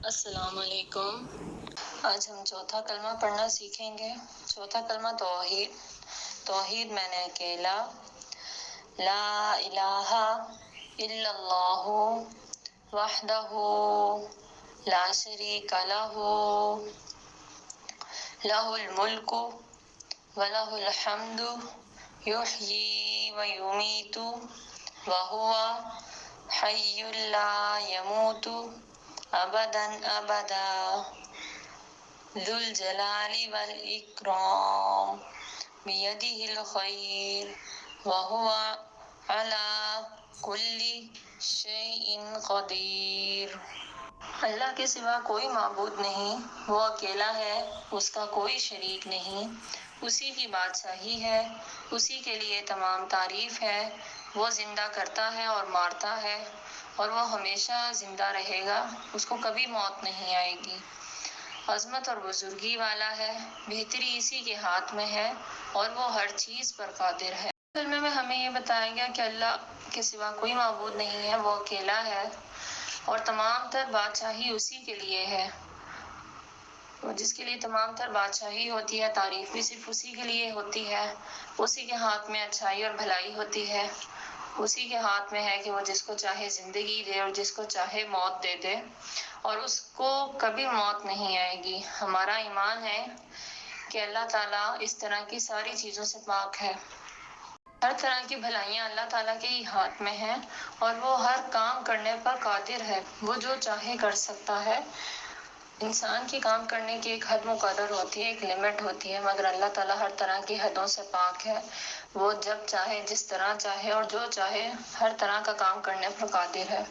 السلام علیکم۔ آج ہم چوتھا کلمہ پڑھنا سیکھیں گے۔ چوتھا کلمہ توحید۔ توحید میں نے اکیلا، لا الہ الا اللہ وحدہ لا شریک لہ لہ الملک ولہ الحمد یحیی ویمیت وہو حی لا یموت ابدا ابدا ذو الجلال والاکرام بیدہ الخیر وہو علی کل شیء قدیر۔ اللہ کے سوا کوئی معبود نہیں، وہ اکیلا ہے، اس کا کوئی شریک نہیں، اسی کی بادشاہی ہے، اسی کے لیے تمام تعریف ہے۔ وہ زندہ کرتا ہے اور مارتا ہے، اور وہ ہمیشہ زندہ رہے گا، اس کو کبھی موت نہیں آئے گی۔ عظمت اور بزرگی والا ہے، بہتری اسی کے ہاتھ میں ہے، اور وہ ہر چیز پر قادر ہے۔ کلمے میں ہمیں یہ بتایا گیا کہ اللہ کے سوا کوئی معبود نہیں ہے، وہ اکیلا ہے، اور تمام تر بادشاہی اسی کے لیے ہے، جس کے لیے تمام تر بادشاہی ہوتی ہے، تعریف بھی صرف اسی کے لیے ہوتی ہے۔ اسی کے ہاتھ میں اچھائی اور بھلائی ہوتی ہے، اسی کے ہاتھ میں ہے کہ وہ جس کو چاہے زندگی دے اور جس کو چاہے موت دے دے، اور اس کو کبھی موت نہیں آئے گی۔ ہمارا ایمان ہے کہ اللہ تعالیٰ اس طرح کی ساری چیزوں سے پاک ہے۔ ہر طرح کی بھلائیاں اللہ تعالیٰ کے ہی ہاتھ میں ہیں، اور وہ ہر کام کرنے پر قادر ہے، وہ جو چاہے کر سکتا ہے۔ انسان کے کام کرنے کی ایک حد مقرر ہوتی ہے، ایک لمٹ ہوتی ہے، مگر اللہ تعالیٰ ہر طرح کی حدوں سے پاک ہے۔ وہ جب چاہے، جس طرح چاہے اور جو چاہے ہر طرح کا کام کرنے پر قادر ہے۔